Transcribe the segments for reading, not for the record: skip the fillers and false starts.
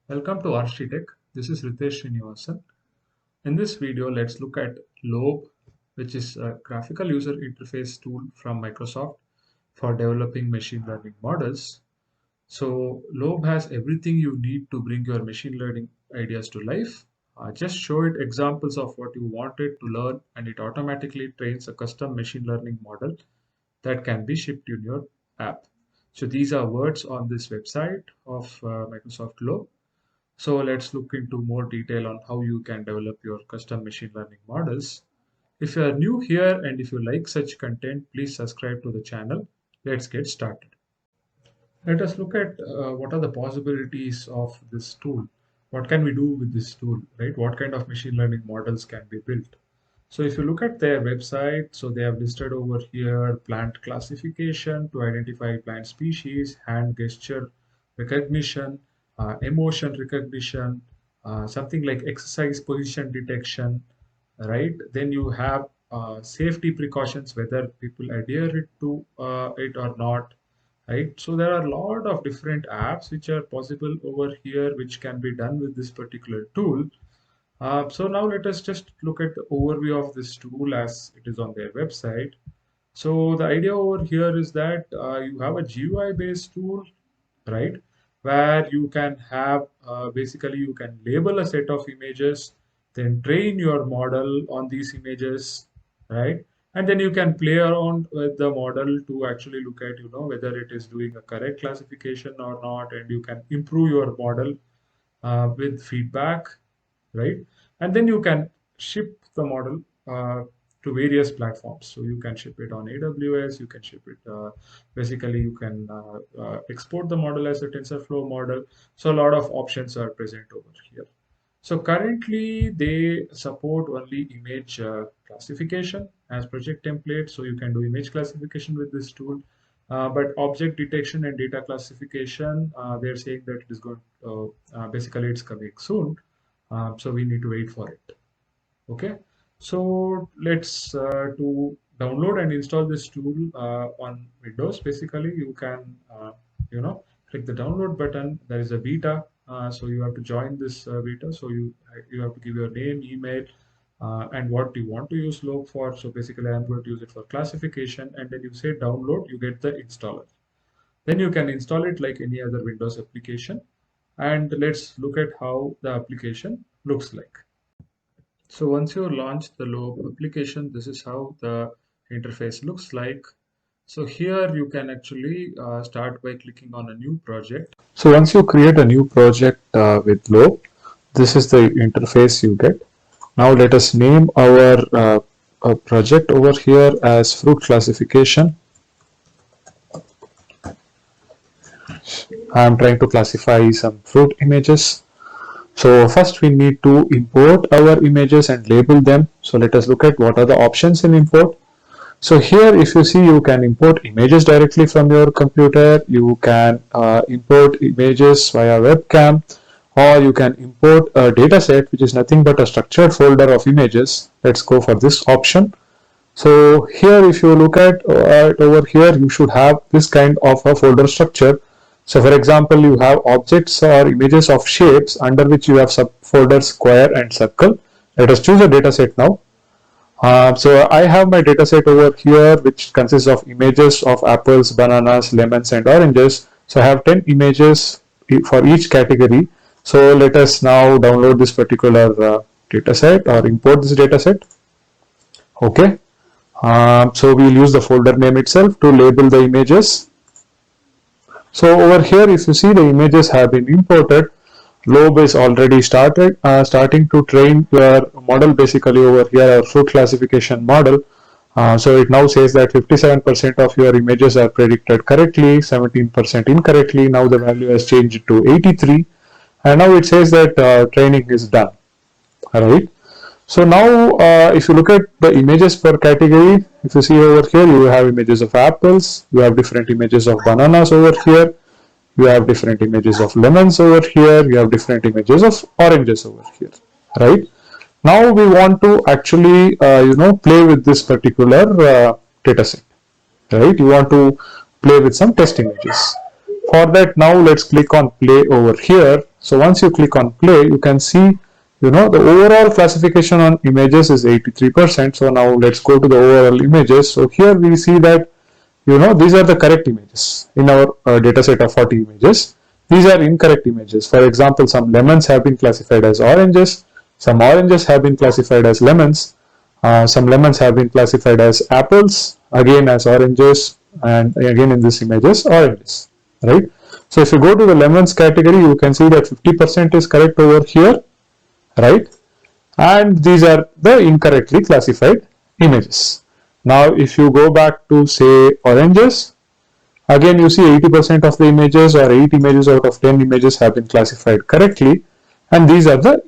Welcome to Architech. This is Ritesh Srinivasan. In this video, let's look at Lobe, which is a graphical user interface tool from Microsoft for developing machine learning models. So Lobe has everything you need to bring your machine learning ideas to life. Just show it examples of what you wanted to learn, and it automatically trains a custom machine learning model that can be shipped in your app. So these are words on this website of Microsoft Lobe. So let's look into more detail on how you can develop your custom machine learning models. If you are new here and if you like such content, please subscribe to the channel. Let's get started. Let us look at what are the possibilities of this tool. What can we do with this tool, right? What kind of machine learning models can be built? So if you look at their website, so they have listed over here plant classification to identify plant species, hand gesture recognition, emotion recognition, something like exercise position detection, right? Then you have safety precautions, whether people adhere it to it or not, right? So there are a lot of different apps which are possible over here, which can be done with this particular tool. So now let us just look at the overview of this tool as it is on their website. So the idea over here is that you have a GUI based tool, right? Where you can have basically you can label a set of images, then train your model on these images, right? And then you can play around with the model to actually look at, whether it is doing a correct classification or not, and you can improve your model with feedback, right? And then you can ship the model to various platforms. So you can ship it on AWS, you can ship it, basically you can export the model as a TensorFlow model. So a lot of options are present over here. So currently they support only image classification as project template. So you can do image classification with this tool. But object detection and data classification, they're saying that it is going, basically it's coming soon. So we need to wait for it. Okay. So let's to download and install this tool on Windows. Basically, you can click the download button. There is a beta, so you have to join this beta. So you have to give your name, email, and what you want to use Lobe for. So basically, I'm going to use it for classification, and then you say download. You get the installer. Then you can install it like any other Windows application. And let's look at how the application looks like. So once you launch the Lobe application, this is how the interface looks like. So here you can actually start by clicking on a new project. So once you create a new project with Lobe, this is the interface you get. Now let us name our project over here as fruit classification. I'm trying to classify some fruit images. So first we need to import our images and label them. So let us look at what are the options in import. So here if you see, you can import images directly from your computer. You can import images via webcam, or you can import a data set which is nothing but a structured folder of images. Let's go for this option. So here if you look at over here, you should have this kind of a folder structure. So for example, you have objects or images of shapes under which you have subfolders square and circle. Let us choose a data set now. So I have my data set over here, which consists of images of apples, bananas, lemons, and oranges. So I have 10 images for each category. So let us now download this particular data set or import this data set. Okay. So we'll use the folder name itself to label the images. So over here, if you see, the images have been imported. Lobe is already starting to train your model. Basically over here, our fruit classification model. So it now says that 57% of your images are predicted correctly, 17% incorrectly. Now the value has changed to 83, and now it says that training is done. All right. So now if you look at the images per category, if you see over here, you have images of apples, you have different images of bananas over here, you have different images of lemons over here, you have different images of oranges over here, right? Now we want to actually play with this particular data set, right? You want to play with some test images. For that, now let's click on play over here. So once you click on play, you can see, the overall classification on images is 83%. So now let's go to the overall images. So here we see that, these are the correct images in our data set of 40 images. These are incorrect images. For example, some lemons have been classified as oranges, some oranges have been classified as lemons, some lemons have been classified as apples, again as oranges, and again in this images oranges, right? So if you go to the lemons category, you can see that 50% is correct over here, right? And these are the incorrectly classified images. Now if you go back to say oranges, again you see 80% of the images, or 8 images out of 10 images have been classified correctly, and these are the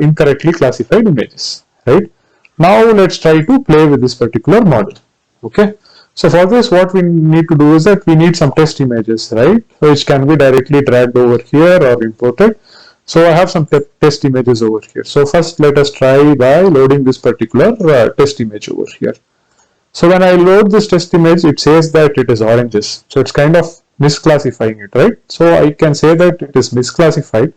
incorrectly classified images, right? Now let's try to play with this particular model. Okay, so for this what we need to do is that we need some test images, right, which can be directly dragged over here or imported. So I have some test images over here. So first let us try by loading this particular test image over here. So when I load this test image, it says that it is oranges. So it's kind of misclassifying it, right? So I can say that it is misclassified.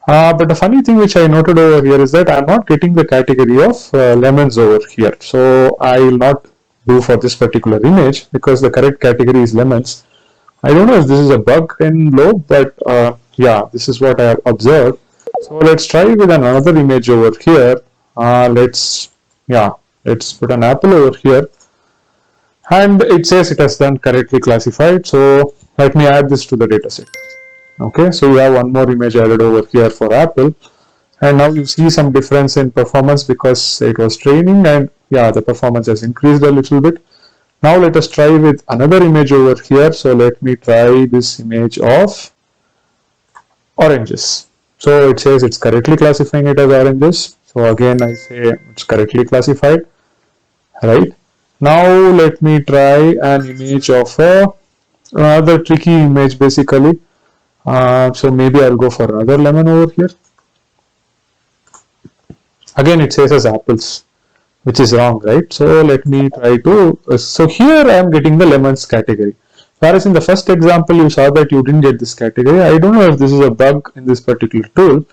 But the funny thing which I noted over here is that I'm not getting the category of lemons over here. So I will not do for this particular image because the correct category is lemons. I don't know if this is a bug in Lobe, but yeah, this is what I have observed. So let's try with another image over here. Let's put an apple over here, and it says it has done correctly classified. So let me add this to the dataset. Okay, so we have one more image added over here for apple, and now you see some difference in performance because it was training, and yeah, the performance has increased a little bit. Now let us try with another image over here. So let me try this image of oranges. So it says it's correctly classifying it as oranges. So again I say it's correctly classified, right? Now let me try an image of another tricky image basically. So maybe I'll go for another lemon over here. Again it says as apples, which is wrong, right? So let me try to, so here I am getting the lemons category. Whereas in the first example you saw that you didn't get this category. I don't know if this is a bug in this particular tool.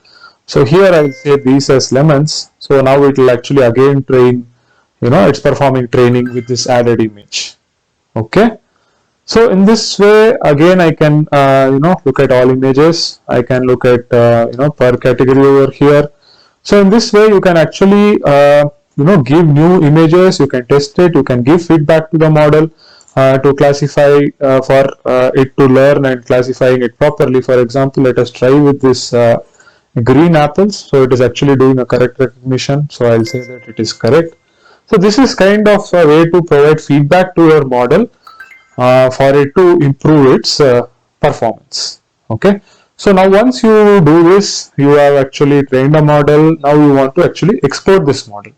So here I will say these as lemons. So now it will actually again train, it's performing training with this added image. Okay. So in this way, again, I can, look at all images. I can look at, per category over here. So in this way, you can actually, give new images. You can test it. You can give feedback to the model to classify for it to learn and classifying it properly. For example, let us try with this green apples. So it is actually doing a correct recognition. So I'll say that it is correct. So this is kind of a way to provide feedback to your model for it to improve its performance. Okay. So now once you do this, you have actually trained a model. Now you want to actually export this model.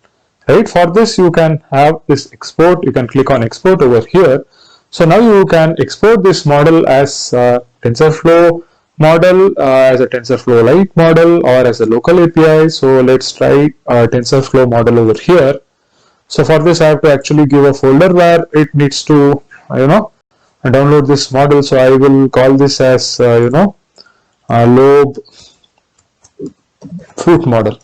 Right. For this, you can have this export. You can click on export over here. So now you can export this model as a TensorFlow model, as a TensorFlow Lite model, or as a local API. So let's try a TensorFlow model over here. So for this, I have to actually give a folder where it needs to, download this model. So I will call this as, Lobe fruit model.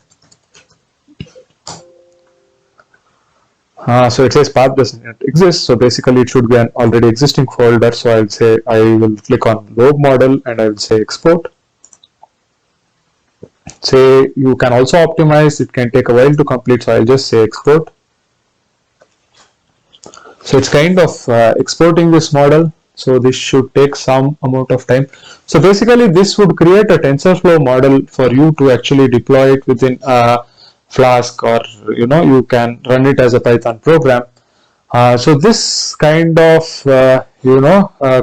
So it says path doesn't exist. So basically it should be an already existing folder. So I'll say I will click on Lobe model and I will say export. Say you can also optimize. It can take a while to complete. So I'll just say export. So it's kind of exporting this model. So this should take some amount of time. So basically this would create a TensorFlow model for you to actually deploy it within Flask, or you can run it as a Python program. So this kind of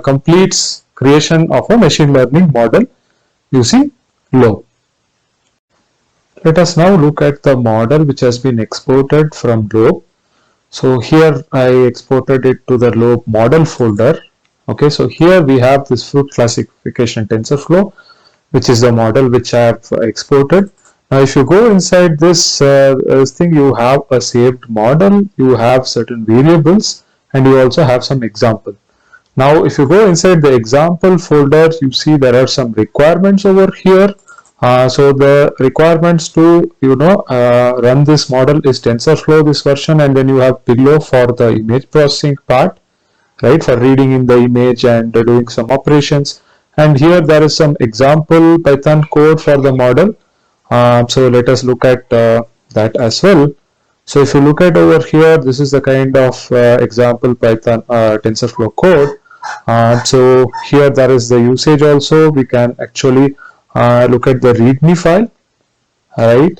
completes creation of a machine learning model using Lobe. Let us now look at the model which has been exported from Lobe. So here I exported it to the Lobe model folder. Okay, so here we have this fruit classification TensorFlow, which is the model which I have exported. Now if you go inside this thing, you have a saved model, you have certain variables, and you also have some example. Now, if you go inside the example folder, you see there are some requirements over here. So the requirements to run this model is TensorFlow this version, and then you have Pillow for the image processing part, right, for reading in the image and doing some operations. And here there is some example Python code for the model. So let us look at that as well. So if you look at over here, this is the kind of example Python TensorFlow code. So here there is the usage also. We can actually look at the README file, right?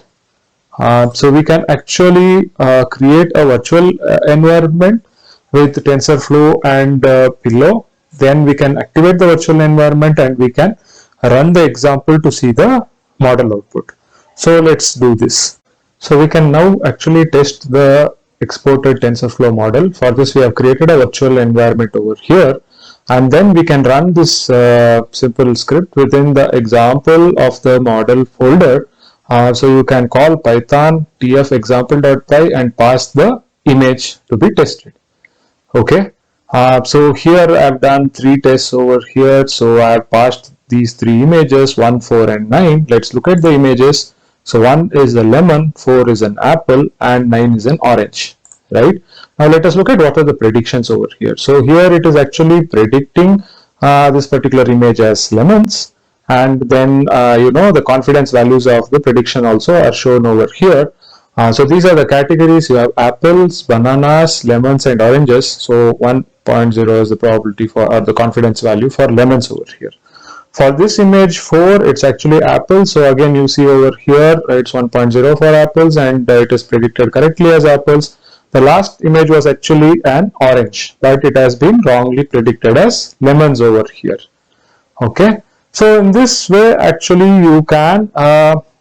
So we can actually create a virtual environment with TensorFlow and Pillow. Then we can activate the virtual environment and we can run the example to see the model output. So let's do this. So we can now actually test the exported TensorFlow model. For this, we have created a virtual environment over here, and then we can run this simple script within the example of the model folder. So you can call Python tf example.py and pass the image to be tested. Okay. So here I've done 3 tests over here. So I've passed these 3 images, 1, 4 and 9. Let's look at the images. So 1 is a lemon, 4 is an apple and 9 is an orange, right? Now let us look at what are the predictions over here. So here it is actually predicting this particular image as lemons, and then the confidence values of the prediction also are shown over here. So these are the categories. You have apples, bananas, lemons and oranges. So 1.0 is the probability for, or the confidence value for lemons over here. For this image 4, it's actually apples. So again you see over here it's 1.0 for apples, and it is predicted correctly as apples. The last image was actually an orange, but it has been wrongly predicted as lemons over here. Okay. So in this way actually you can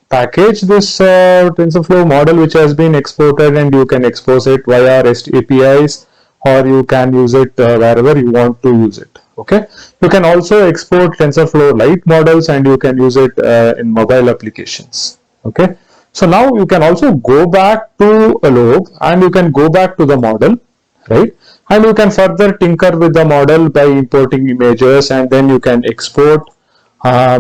package this TensorFlow model which has been exported, and you can expose it via REST APIs, or you can use it wherever you want to use it. Okay. You can also export TensorFlow Lite models, and you can use it in mobile applications. Okay. So now you can also go back to a Lobe and you can go back to the model, right? And you can further tinker with the model by importing images, and then you can export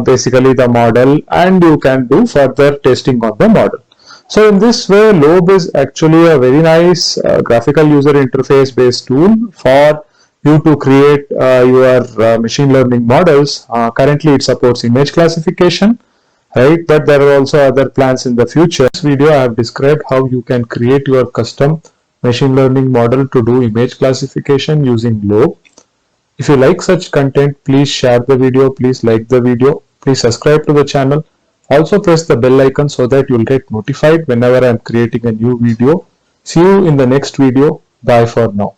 basically the model, and you can do further testing on the model. So in this way, Lobe is actually a very nice graphical user interface based tool for you to create your machine learning models. Currently it supports image classification, right? But there are also other plans in the future. In this video, I have described how you can create your custom machine learning model to do image classification using Lobe. If you like such content, please share the video, please like the video, please subscribe to the channel. Also press the bell icon so that you'll get notified whenever I'm creating a new video. See you in the next video. Bye for now.